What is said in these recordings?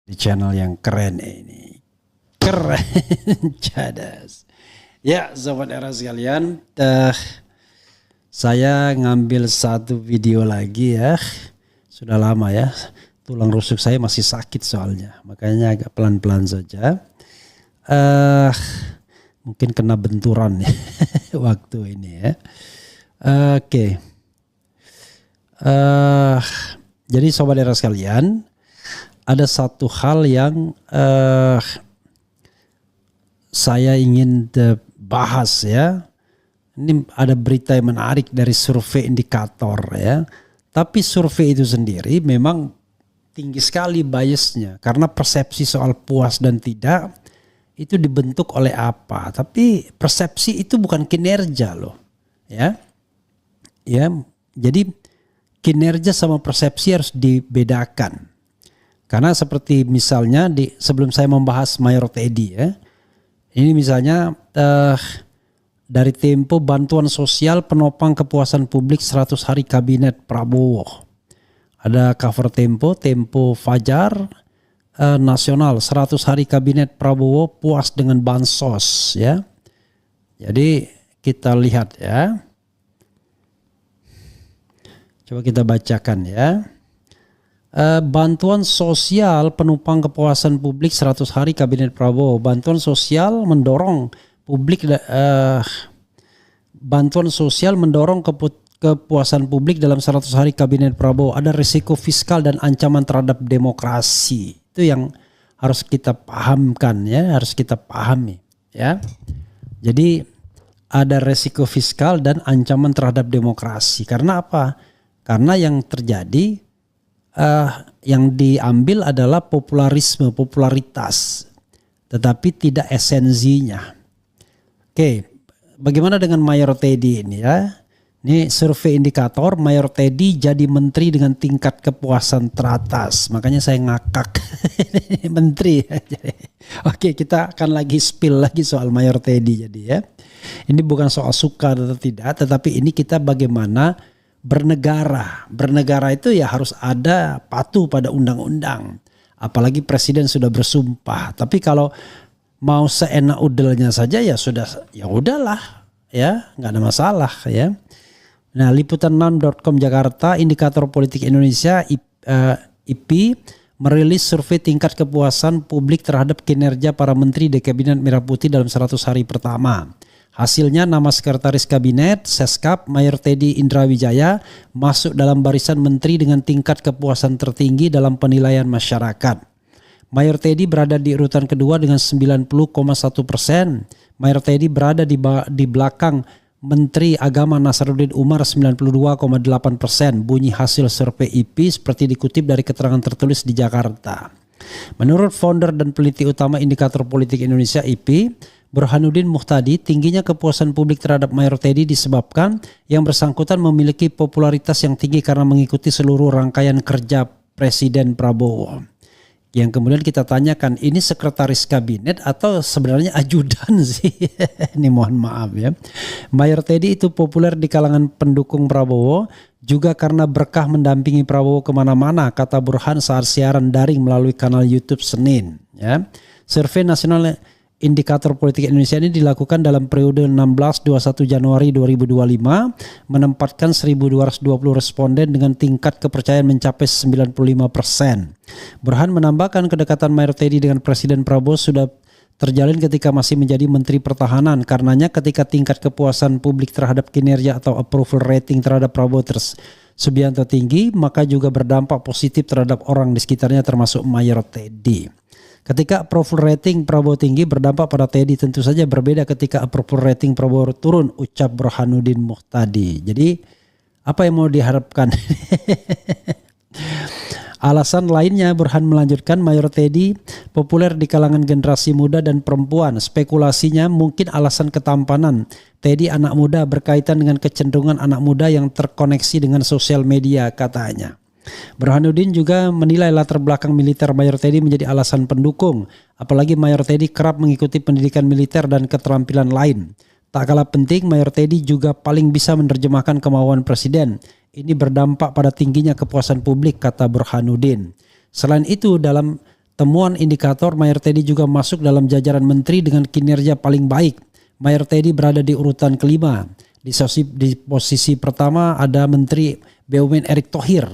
di channel yang keren ini. Keren, cadas. Ya, sobat era sekalian, saya ngambil satu video lagi ya. Sudah lama ya. Tulang rusuk saya masih sakit soalnya, makanya agak pelan-pelan saja. Mungkin kena benturan ya waktu ini ya. Oke. Jadi sobat era sekalian, ada satu hal yang saya ingin bahas ya. Ini ada berita yang menarik dari survei indikator ya. Tapi survei itu sendiri memang tinggi sekali biasnya, karena persepsi soal puas dan tidak itu dibentuk oleh apa. Tapi persepsi itu bukan kinerja loh ya. Ya, jadi kinerja sama persepsi harus dibedakan. Karena seperti misalnya sebelum saya membahas Mayor Teddy ya. Ini misalnya dari Tempo, bantuan sosial penopang kepuasan publik 100 hari kabinet Prabowo. Ada cover Tempo Fajar nasional 100 hari kabinet Prabowo puas dengan bansos ya. Jadi kita lihat ya. Coba kita bacakan ya. Bantuan sosial penopang kepuasan publik 100 hari kabinet Prabowo. Bantuan sosial mendorong publik kepuasan publik dalam 100 hari kabinet Prabowo. Ada risiko fiskal dan ancaman terhadap demokrasi. Itu yang harus kita pahamkan ya, harus kita pahami ya. Jadi ada risiko fiskal dan ancaman terhadap demokrasi. Karena apa? Karena yang terjadi yang diambil adalah popularitas, tetapi tidak esensinya. Oke, bagaimana dengan Mayor Teddy ini ya? Ini survei indikator, Mayor Teddy jadi menteri dengan tingkat kepuasan teratas. Makanya saya ngakak menteri. Oke, kita akan lagi spill lagi soal Mayor Teddy jadi ya. Ini bukan soal suka atau tidak, tetapi ini kita bagaimana bernegara. Bernegara itu ya harus ada patuh pada undang-undang. Apalagi presiden sudah bersumpah. Tapi kalau mau seenak udelnya saja ya sudah, ya udahlah ya, nggak ada masalah ya. Nah, liputan6.com Jakarta, Indikator Politik Indonesia IP merilis survei tingkat kepuasan publik terhadap kinerja para menteri di Kabinet Merah Putih dalam 100 hari pertama. Hasilnya nama Sekretaris Kabinet Seskap Mayor Teddy Indrawijaya masuk dalam barisan menteri dengan tingkat kepuasan tertinggi dalam penilaian masyarakat. Mayor Teddy berada di urutan kedua dengan 90,1%. Mayor Teddy berada di belakang Menteri Agama Nasaruddin Umar 92,8%. Bunyi hasil survei IP seperti dikutip dari keterangan tertulis di Jakarta. Menurut founder dan peneliti utama Indikator Politik Indonesia IP, Burhanuddin Muhtadi, tingginya kepuasan publik terhadap Mayor Teddy disebabkan yang bersangkutan memiliki popularitas yang tinggi karena mengikuti seluruh rangkaian kerja Presiden Prabowo. Yang kemudian kita tanyakan, ini sekretaris kabinet atau sebenarnya ajudan sih? Ini mohon maaf ya. Mayor Teddy itu populer di kalangan pendukung Prabowo juga karena berkah mendampingi Prabowo kemana-mana, kata Burhan saat siaran daring melalui kanal YouTube Senin. Ya. Survei nasional Indikator Politik Indonesia ini dilakukan dalam periode 16-21 Januari 2025, menempatkan 1.220 responden dengan tingkat kepercayaan mencapai 95%. Burhan menambahkan kedekatan Mayor Teddy dengan Presiden Prabowo sudah terjalin ketika masih menjadi Menteri Pertahanan. Karenanya ketika tingkat kepuasan publik terhadap kinerja atau approval rating terhadap Prabowo Subianto tinggi, maka juga berdampak positif terhadap orang di sekitarnya termasuk Mayor Teddy. Ketika approval rating Prabowo tinggi, berdampak pada Teddy tentu saja berbeda ketika approval rating Prabowo turun, ucap Burhanuddin Muhtadi. Jadi apa yang mau diharapkan? Alasan lainnya, Burhan melanjutkan, Mayor Teddy populer di kalangan generasi muda dan perempuan. Spekulasinya mungkin alasan ketampanan. Teddy anak muda berkaitan dengan kecenderungan anak muda yang terkoneksi dengan sosial media, katanya. Burhanuddin juga menilai latar belakang militer Mayor Teddy menjadi alasan pendukung. Apalagi Mayor Teddy kerap mengikuti pendidikan militer dan keterampilan lain. Tak kalah penting, Mayor Teddy juga paling bisa menerjemahkan kemauan presiden. Ini berdampak pada tingginya kepuasan publik, kata Burhanuddin. Selain itu, dalam Temuan indikator Mayor Teddy juga masuk dalam jajaran menteri dengan kinerja paling baik. Mayor Teddy berada di urutan kelima. Di posisi pertama ada Menteri BUMN Erick Thohir.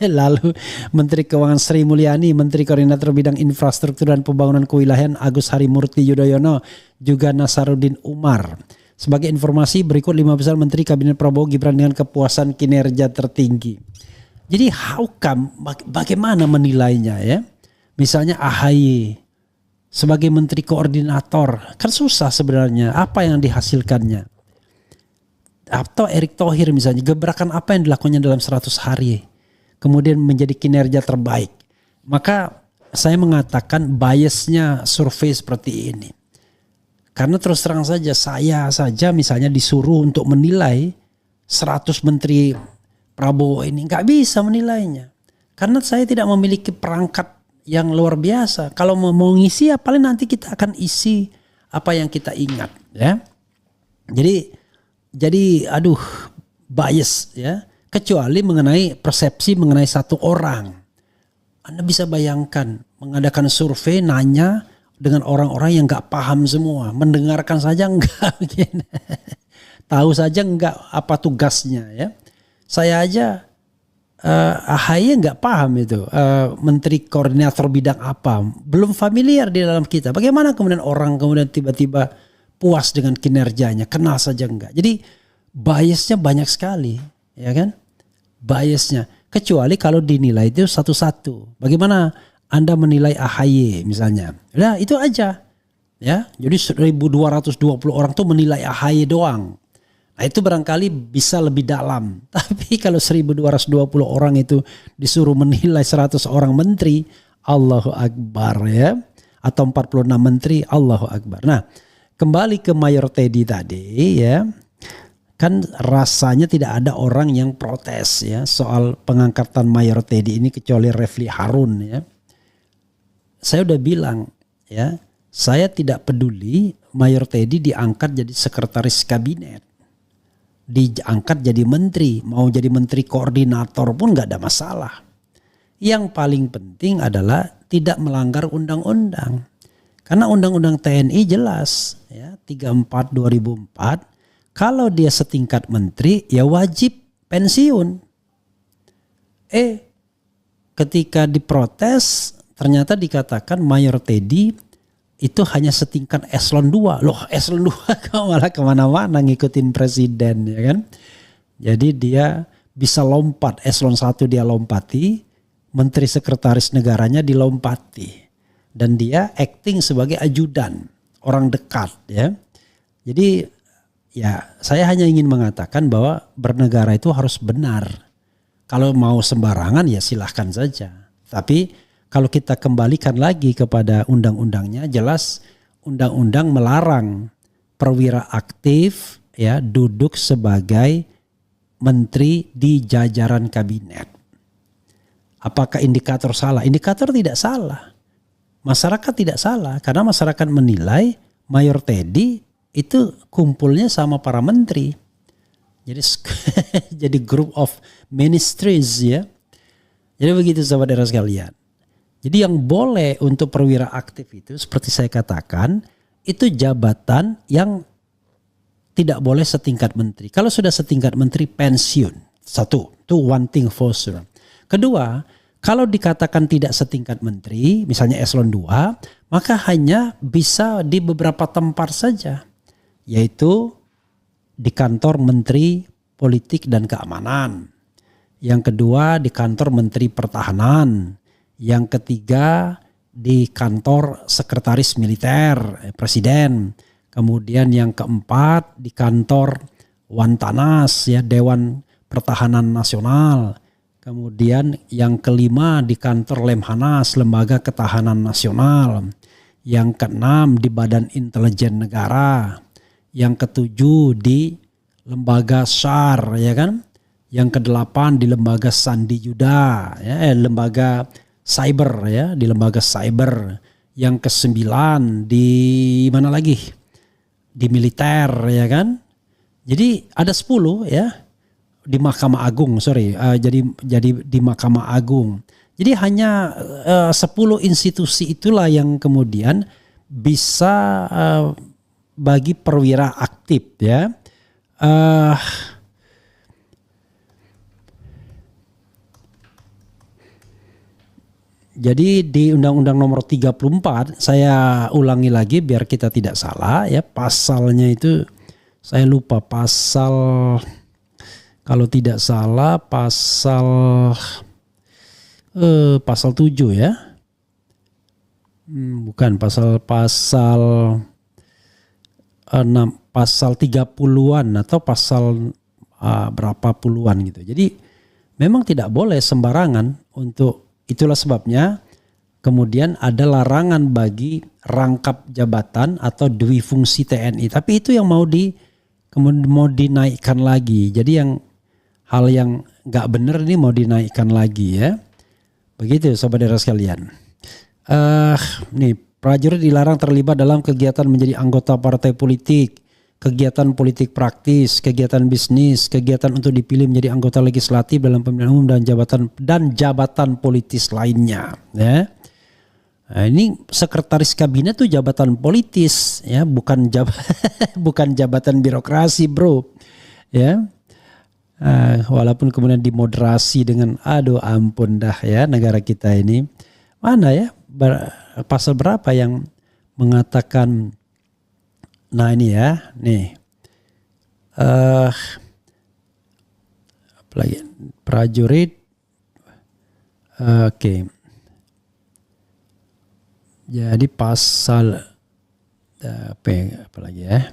Lalu Menteri Keuangan Sri Mulyani, Menteri Koordinator Bidang Infrastruktur dan Pembangunan Kewilayahan Agus Harimurti Yudhoyono, juga Nasaruddin Umar. Sebagai informasi, berikut 5 besar Menteri Kabinet Prabowo Gibran dengan kepuasan kinerja tertinggi. Jadi bagaimana menilainya ya? Misalnya AHY sebagai Menteri Koordinator, kan susah sebenarnya apa yang dihasilkannya. Atau Erick Thohir misalnya, gebrakan apa yang dilakukannya dalam 100 hari kemudian menjadi kinerja terbaik. Maka saya mengatakan biasnya survei seperti ini. Karena terus terang saja saya saja misalnya disuruh untuk menilai 100 menteri Prabowo ini nggak bisa menilainya. Karena saya tidak memiliki perangkat yang luar biasa. Kalau mau ngisi ya paling nanti kita akan isi apa yang kita ingat ya. Jadi bias ya, kecuali mengenai persepsi mengenai satu orang. Anda bisa bayangkan mengadakan survei nanya dengan orang-orang yang nggak paham semua, mendengarkan saja enggak, tahu saja enggak apa tugasnya ya. Saya aja AHY nggak paham itu Menteri Koordinator bidang apa, belum familiar di dalam kita. Bagaimana kemudian orang kemudian tiba-tiba puas dengan kinerjanya, kenal saja enggak. Jadi biasnya banyak sekali, ya kan? Biasnya. Kecuali kalau dinilai itu satu-satu. Bagaimana Anda menilai AHY misalnya? Nah itu aja. Ya, jadi 1.220 orang tuh menilai AHY doang. Nah itu barangkali bisa lebih dalam. Tapi kalau 1.220 orang itu disuruh menilai 100 orang menteri, Allahu Akbar ya. Atau 46 menteri, Allahu Akbar. Nah, kembali ke Mayor Teddy tadi ya, kan rasanya tidak ada orang yang protes ya soal pengangkatan Mayor Teddy ini kecuali Refli Harun ya. Saya udah bilang ya, saya tidak peduli Mayor Teddy diangkat jadi sekretaris kabinet, diangkat jadi menteri, mau jadi menteri koordinator pun nggak ada masalah. Yang paling penting adalah tidak melanggar undang-undang. Karena undang-undang TNI jelas ya 34 2004 kalau dia setingkat menteri ya wajib pensiun. Ketika diprotes ternyata dikatakan Mayor Teddy itu hanya setingkat eselon 2. Loh eselon 2 malah kemana-mana ngikutin presiden ya kan. Jadi dia bisa lompat, eselon 1 dia lompati, menteri sekretaris negaranya dilompati. Dan dia acting sebagai ajudan, orang dekat ya. Jadi ya saya hanya ingin mengatakan bahwa bernegara itu harus benar. Kalau mau sembarangan ya silahkan saja. Tapi kalau kita kembalikan lagi kepada undang-undangnya, jelas undang-undang melarang perwira aktif ya duduk sebagai menteri di jajaran kabinet. Apakah indikator salah? Indikator tidak salah. Masyarakat tidak salah karena masyarakat menilai Mayor Teddy itu kumpulnya sama para menteri. Jadi group of ministries ya. Jadi begitu saudara sekalian. Jadi yang boleh untuk perwira aktif itu seperti saya katakan itu jabatan yang tidak boleh setingkat menteri. Kalau sudah setingkat menteri pensiun. Satu, itu one thing for sure. Kedua, kalau dikatakan tidak setingkat menteri, misalnya eselon 2, maka hanya bisa di beberapa tempat saja. Yaitu di kantor Menteri Politik dan Keamanan. Yang kedua di kantor Menteri Pertahanan. Yang ketiga di kantor Sekretaris Militer Presiden. Kemudian yang keempat di kantor Wantanas ya Dewan Pertahanan Nasional. Kemudian yang kelima di kantor Lemhanas, Lembaga Ketahanan Nasional. Yang keenam di Badan Intelijen Negara. Yang ketujuh di Lembaga SAR ya kan. Yang kedelapan di Lembaga Sandi Yuda, ya, Lembaga Cyber ya, di Lembaga Cyber. Yang kesembilan di mana lagi? Di militer ya kan. Jadi ada 10 ya. Di Mahkamah Agung, jadi di Mahkamah Agung. Jadi hanya 10 institusi itulah yang kemudian bisa bagi perwira aktif ya. Jadi di Undang-Undang Nomor 34, saya ulangi lagi biar kita tidak salah ya, pasalnya itu saya lupa pasal, kalau tidak salah pasal 7 ya. Bukan pasal 6, pasal 30-an atau pasal berapa puluhan gitu. Jadi memang tidak boleh sembarangan untuk. Itulah sebabnya kemudian ada larangan bagi rangkap jabatan atau dwi fungsi TNI. Tapi itu yang mau dinaikkan lagi. Jadi hal yang nggak benar ini mau dinaikkan lagi ya. Begitu saudara sekalian. Nih, prajurit dilarang terlibat dalam kegiatan menjadi anggota partai politik, kegiatan politik praktis, kegiatan bisnis, kegiatan untuk dipilih menjadi anggota legislatif dalam pemilihan umum dan jabatan politis lainnya. Ya. Nah, ini sekretaris kabinet tuh jabatan politis, ya, bukan jabatan birokrasi, bro. Ya, walaupun kemudian dimoderasi dengan, aduh ampun dah ya negara kita ini. Mana ya pasal berapa yang mengatakan? Nah ini ya, nih, apalagi prajurit, oke. Jadi pasal apa lagi ya?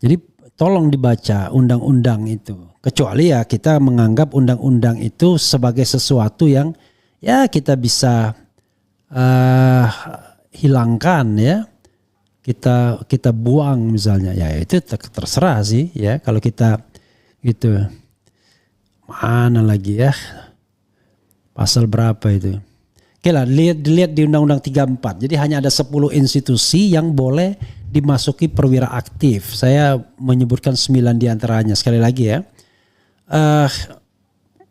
Jadi tolong dibaca undang-undang itu. Kecuali ya kita menganggap undang-undang itu sebagai sesuatu yang ya kita bisa hilangkan ya. Kita buang misalnya, ya itu terserah sih ya kalau kita gitu. Mana lagi ya pasal berapa itu? Oke lah, dilihat di Undang-Undang 34. Jadi hanya ada 10 institusi yang boleh dimasuki perwira aktif. Saya menyebutkan 9 diantaranya. Sekali lagi ya,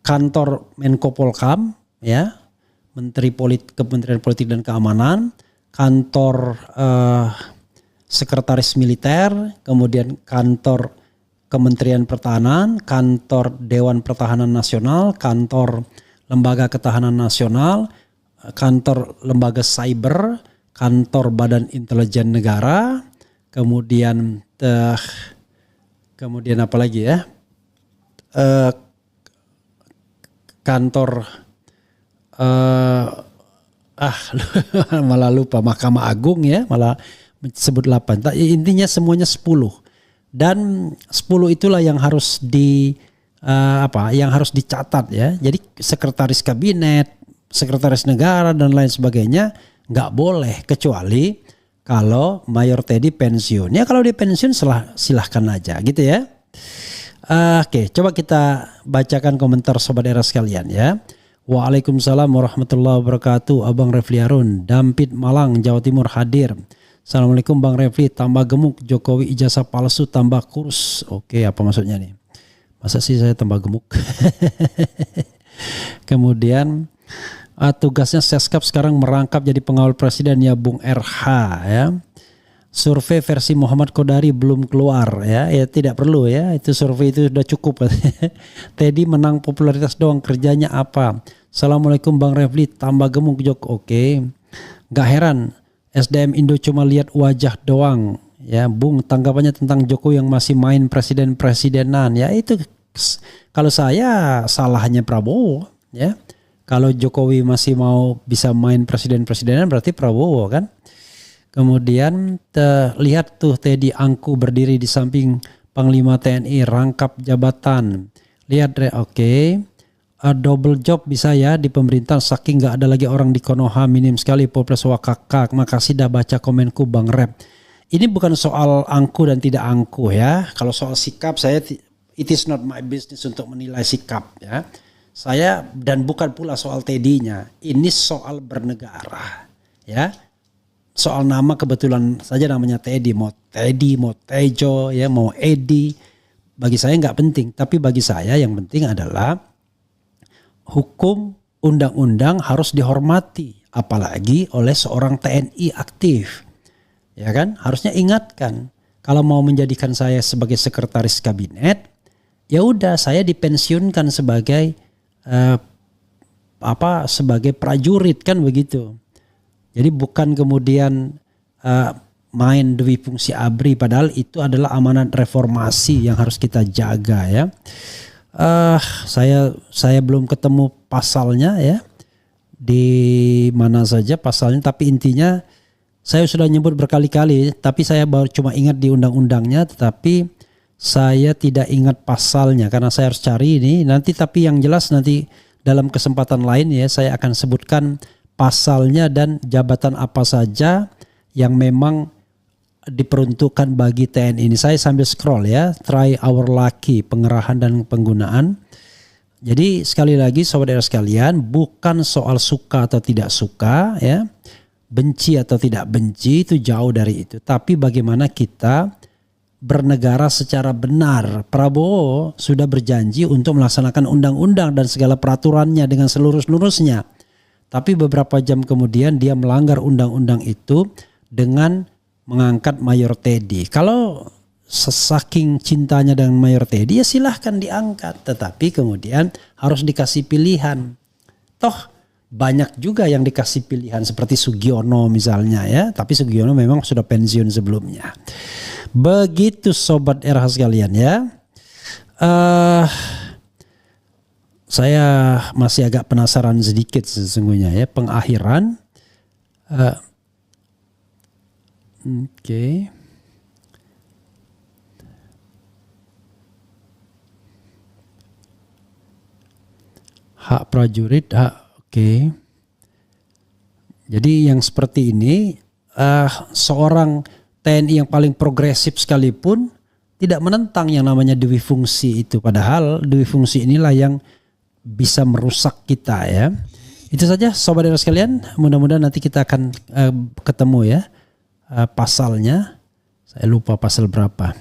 kantor Menko Polkam ya, Kementerian Politik dan Keamanan, kantor Sekretaris Militer, kemudian kantor Kementerian Pertahanan, kantor Dewan Pertahanan Nasional, kantor Lembaga Ketahanan Nasional, kantor Lembaga Cyber, kantor Badan Intelijen Negara, kemudian apa lagi ya? Kantor malah lupa, Mahkamah Agung ya, malah sebut 8. Intinya semuanya 10. Dan 10 itulah yang harus yang harus dicatat ya. Jadi sekretaris kabinet, sekretaris negara dan lain sebagainya nggak boleh, kecuali kalau Mayor Teddy pensiun. Ya kalau dia pensiun silahkan aja gitu ya. Oke, coba kita bacakan komentar sobat era sekalian ya. Waalaikumsalam warahmatullahi wabarakatuh. Abang Refli Harun, Dampit Malang, Jawa Timur hadir. Assalamualaikum Bang Refli, tambah gemuk, Jokowi ijazah palsu tambah kurus. Oke, apa maksudnya nih? Masa sih saya tambah gemuk? Kemudian tugasnya Seskap sekarang merangkap jadi pengawal presiden ya Bung RH ya. Survei versi Muhammad Kodari belum keluar ya. Ya tidak perlu ya, itu survei itu sudah cukup. Teddy menang popularitas doang, kerjanya apa? Assalamualaikum Bang Refli, tambah gemuk Jok. Oke. Gak heran SDM Indo cuma lihat wajah doang ya. Bung, tanggapannya tentang Jokowi yang masih main presiden-presidenan ya. Itu kalau saya salahnya Prabowo ya. Kalau Jokowi masih mau bisa main presiden-presidenan berarti Prabowo kan. Kemudian lihat tuh Teddy angku berdiri di samping Panglima TNI rangkap jabatan. Lihat oke. Double job bisa ya di pemerintahan, saking nggak ada lagi orang di Konoha, minim sekali populasi wakakak. Makasih dah baca komenku Bang Rep. Ini bukan soal angku dan tidak angku ya. Kalau soal sikap saya, it is not my business untuk menilai sikap ya. Saya dan bukan pula soal Teddy-nya. Ini soal bernegara ya. Soal nama kebetulan saja namanya Teddy, mau Tejo ya, mau Edi. Bagi saya nggak penting, tapi bagi saya yang penting adalah hukum undang-undang harus dihormati, apalagi oleh seorang TNI aktif. Ya kan? Harusnya ingatkan, kalau mau menjadikan saya sebagai sekretaris kabinet, ya udah saya dipensiunkan sebagai sebagai prajurit kan begitu. Jadi bukan kemudian main dwi fungsi ABRI, padahal itu adalah amanat reformasi yang harus kita jaga ya. Saya belum ketemu pasalnya ya, di mana saja pasalnya, tapi intinya saya sudah nyebut berkali-kali, tapi saya baru cuma ingat di undang-undangnya, tetapi saya tidak ingat pasalnya karena saya harus cari ini nanti. Tapi yang jelas nanti dalam kesempatan lain ya saya akan sebutkan pasalnya dan jabatan apa saja yang memang diperuntukkan bagi TNI ini. Saya sambil scroll ya, try our lucky, pengerahan dan penggunaan. Jadi sekali lagi saudara sekalian, bukan soal suka atau tidak suka ya, benci atau tidak benci, itu jauh dari itu. Tapi bagaimana kita bernegara secara benar. Prabowo sudah berjanji untuk melaksanakan undang-undang dan segala peraturannya dengan seluruh-seluruhnya. Tapi beberapa jam kemudian dia melanggar undang-undang itu dengan mengangkat Mayor Teddy. Kalau saking cintanya dengan Mayor Teddy ya silahkan diangkat. Tetapi kemudian harus dikasih pilihan. Toh banyak juga yang dikasih pilihan seperti Sugiono misalnya ya. Tapi Sugiono memang sudah pensiun sebelumnya. Begitu sobat RH sekalian ya. Saya masih agak penasaran sedikit sesungguhnya ya pengakhiran. Oke. Hak prajurit, oke. Jadi yang seperti ini seorang TNI yang paling progresif sekalipun tidak menentang yang namanya dwi fungsi itu. Padahal dwi fungsi inilah yang bisa merusak kita ya. Itu saja sobat RH sekalian. Mudah-mudahan nanti kita akan ketemu ya pasalnya. Saya lupa pasal berapa.